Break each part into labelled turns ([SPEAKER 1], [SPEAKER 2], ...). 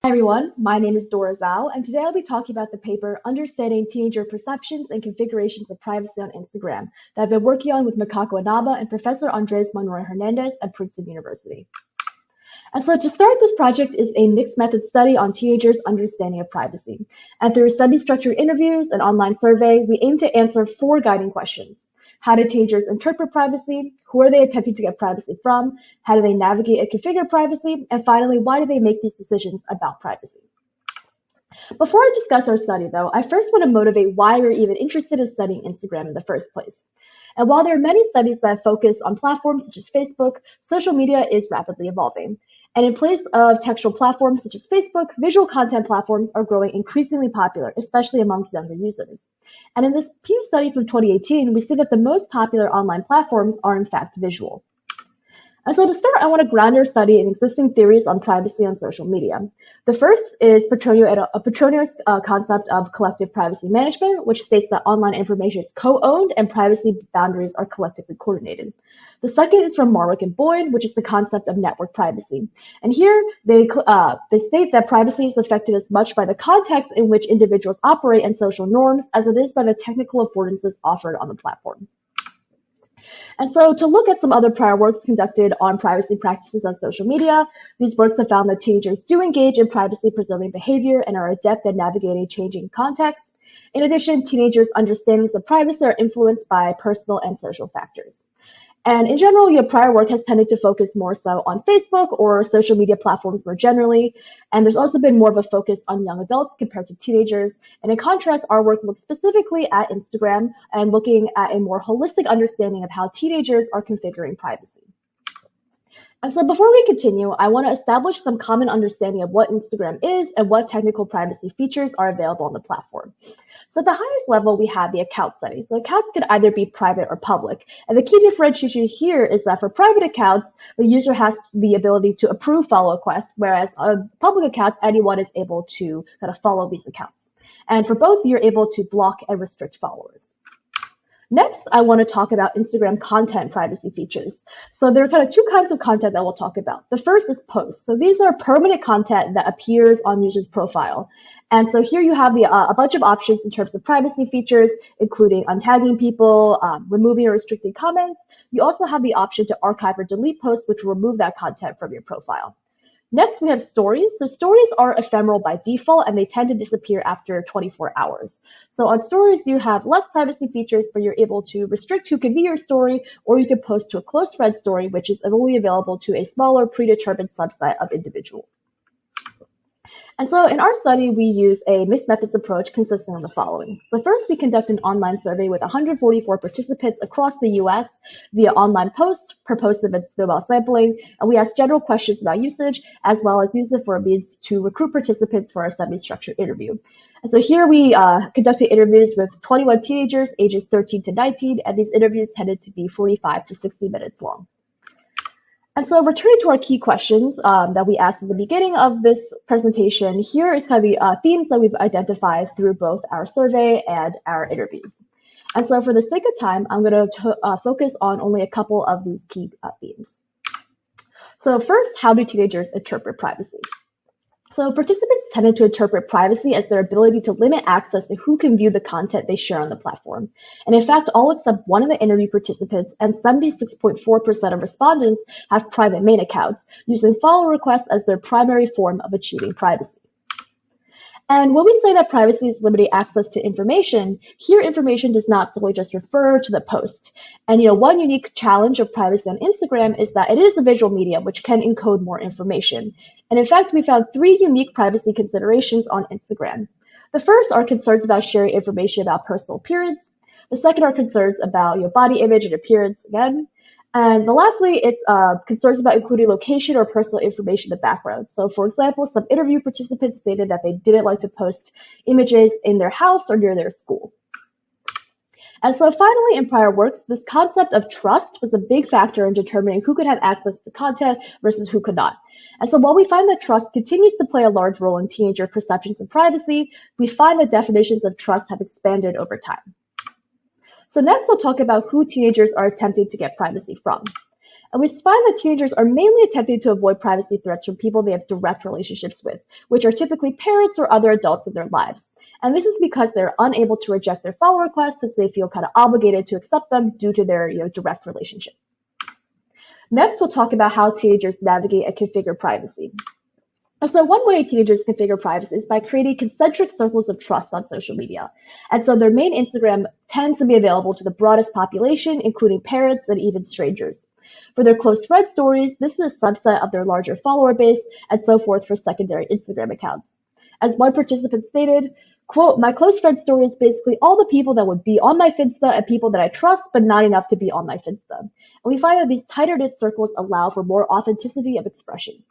[SPEAKER 1] Hi everyone, my name is Zhao, and today I'll be talking about the paper Understanding Teenager Perceptions and Configurations of Privacy on Instagram that I've been working on with Mikako Inaba and Professor Andrés Monroy-Hernández at Princeton University. And so to start, this project is a mixed method study on teenagers' understanding of privacy. And through semi-structured interviews and online survey, we aim to answer four guiding questions. How do teenagers interpret privacy? Who are they attempting to get privacy from? How do they navigate and configure privacy? And finally, why do they make these decisions about privacy? Before I discuss our study, though, I first want to motivate why we're even interested in studying Instagram in the first place. And while there are many studies that focus on platforms such as Facebook, social media is rapidly evolving. And in place of textual platforms such as Facebook, visual content platforms are growing increasingly popular, especially amongst younger users. And in this Pew study from 2018, we see that the most popular online platforms are in fact visual. And so to start, I want to ground our study in existing theories on privacy on social media. The first is Petronio's concept of collective privacy management, which states that online information is co-owned and privacy boundaries are collectively coordinated. The second is from Marwick and Boyd, which is the concept of network privacy. And here they state that privacy is affected as much by the context in which individuals operate and social norms as it is by the technical affordances offered on the platform. And so to look at some other prior works conducted on privacy practices on social media, these works have found that teenagers do engage in privacy-preserving behavior and are adept at navigating changing contexts. In addition, teenagers' understandings of privacy are influenced by personal and social factors. And in general, prior work has tended to focus more so on Facebook or social media platforms more generally. And there's also been more of a focus on young adults compared to teenagers. And in contrast, our work looks specifically at Instagram and looking at a more holistic understanding of how teenagers are configuring privacy. And so before we continue, I want to establish some common understanding of what Instagram is and what technical privacy features are available on the platform. So at the highest level, we have the account setting. So accounts can either be private or public. And the key differentiation here is that for private accounts, the user has the ability to approve follow requests, whereas on public accounts, anyone is able to kind of follow these accounts. And for both, you're able to block and restrict followers. Next, I want to talk about Instagram content privacy features. So there are kind of two kinds of content that we'll talk about. The first is posts. So these are permanent content that appears on users' profile. And so here you have a bunch of options in terms of privacy features, including untagging people, removing or restricting comments. You also have the option to archive or delete posts, which will remove that content from your profile. Next, we have stories. So stories are ephemeral by default, and they tend to disappear after 24 hours. So on stories, you have less privacy features, but you're able to restrict who can view your story, or you can post to a close friend story, which is only available to a smaller predetermined subset of individuals. And so in our study, we use a mixed methods approach consisting of the following. So first, we conduct an online survey with 144 participants across the US via online post, per post of its mobile sampling, and we ask general questions about usage, as well as use it for a means to recruit participants for our semi-structured interview. And so here we conducted interviews with 21 teenagers ages 13 to 19, and these interviews tended to be 45 to 60 minutes long. And so returning to our key questions that we asked at the beginning of this presentation, here is kind of the themes that we've identified through both our survey and our interviews. And so for the sake of time, I'm going to focus on only a couple of these key themes. So first, how do teenagers interpret privacy? So participants tended to interpret privacy as their ability to limit access to who can view the content they share on the platform. And in fact, all except one of the interview participants and 76.4% of respondents have private main accounts, using follow requests as their primary form of achieving privacy. And when we say that privacy is limiting access to information, here information does not solely just refer to the post. And one unique challenge of privacy on Instagram is that it is a visual medium, which can encode more information. And in fact, we found three unique privacy considerations on Instagram. The first are concerns about sharing information about personal appearance. The second are concerns about body image and appearance again. And lastly, it's concerns about including location or personal information in the background. So for example, some interview participants stated that they didn't like to post images in their house or near their school. And so finally, in prior works, this concept of trust was a big factor in determining who could have access to content versus who could not. And so while we find that trust continues to play a large role in teenager perceptions of privacy, we find that definitions of trust have expanded over time. So next, we'll talk about who teenagers are attempting to get privacy from. And we find that teenagers are mainly attempting to avoid privacy threats from people they have direct relationships with, which are typically parents or other adults in their lives. And this is because they're unable to reject their follow requests since they feel kind of obligated to accept them due to their direct relationship. Next, we'll talk about how teenagers navigate and configure privacy. So one way teenagers configure privacy is by creating concentric circles of trust on social media. And so their main Instagram tends to be available to the broadest population, including parents and even strangers. For their close friend stories, this is a subset of their larger follower base, and so forth for secondary Instagram accounts. As one participant stated, quote, "My close friend story is basically all the people that would be on my Finsta and people that I trust, but not enough to be on my Finsta." And we find that these tighter knit circles allow for more authenticity of expression.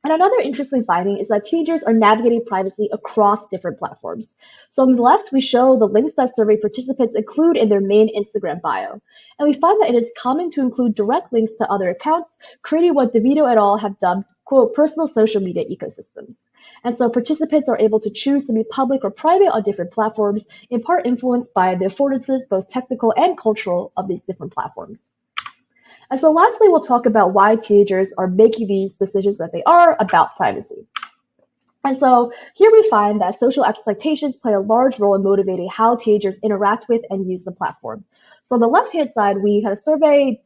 [SPEAKER 1] And another interesting finding is that teenagers are navigating privacy across different platforms. So on the left, we show the links that survey participants include in their main Instagram bio. And we find that it is common to include direct links to other accounts, creating what DeVito et al. Have dubbed, quote, personal social media ecosystems. And so participants are able to choose to be public or private on different platforms, in part influenced by the affordances, both technical and cultural, of these different platforms. And so lastly, we'll talk about why teenagers are making these decisions that they are about privacy. And so here we find that social expectations play a large role in motivating how teenagers interact with and use the platform. So on the left-hand side, we kind of surveyed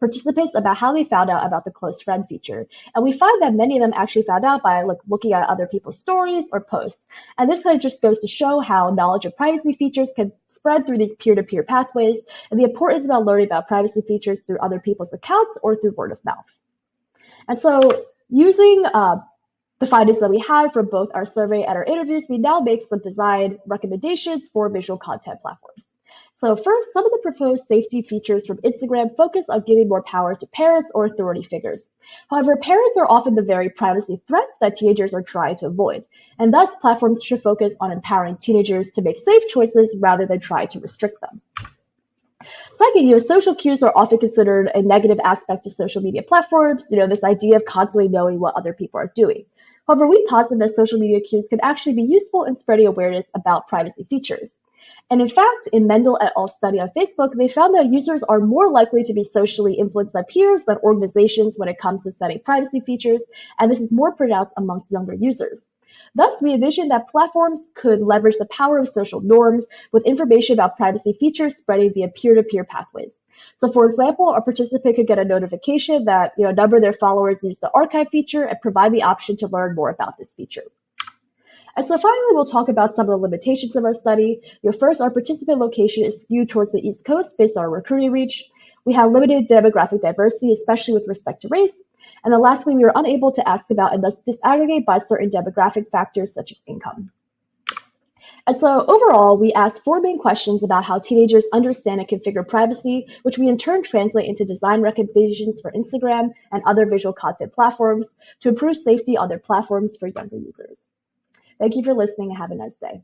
[SPEAKER 1] participants about how they found out about the close friend feature. And we find that many of them actually found out by looking at other people's stories or posts. And this kind of just goes to show how knowledge of privacy features can spread through these peer-to-peer pathways, and the importance about learning about privacy features through other people's accounts or through word of mouth. And so using the findings that we had from both our survey and our interviews, we now make some design recommendations for visual content platforms. So first, some of the proposed safety features from Instagram focus on giving more power to parents or authority figures. However, parents are often the very privacy threats that teenagers are trying to avoid, and thus platforms should focus on empowering teenagers to make safe choices rather than try to restrict them. Second, social cues are often considered a negative aspect of social media platforms, this idea of constantly knowing what other people are doing. However, we posit that social media cues can actually be useful in spreading awareness about privacy features. And in fact, in Mendel et al.'s study on Facebook, they found that users are more likely to be socially influenced by peers than organizations when it comes to setting privacy features, and this is more pronounced amongst younger users. Thus, we envision that platforms could leverage the power of social norms with information about privacy features spreading via peer-to-peer pathways. So for example, a participant could get a notification that a number of their followers use the archive feature and provide the option to learn more about this feature. And so finally, we'll talk about some of the limitations of our study. First, our participant location is skewed towards the East Coast based on our recruiting reach. We have limited demographic diversity, especially with respect to race. And then lastly, we were unable to ask about and thus disaggregate by certain demographic factors such as income. And so overall, we asked 4 main questions about how teenagers understand and configure privacy, which we in turn translate into design recommendations for Instagram and other visual content platforms to improve safety on their platforms for younger users. Thank you for listening and have a nice day.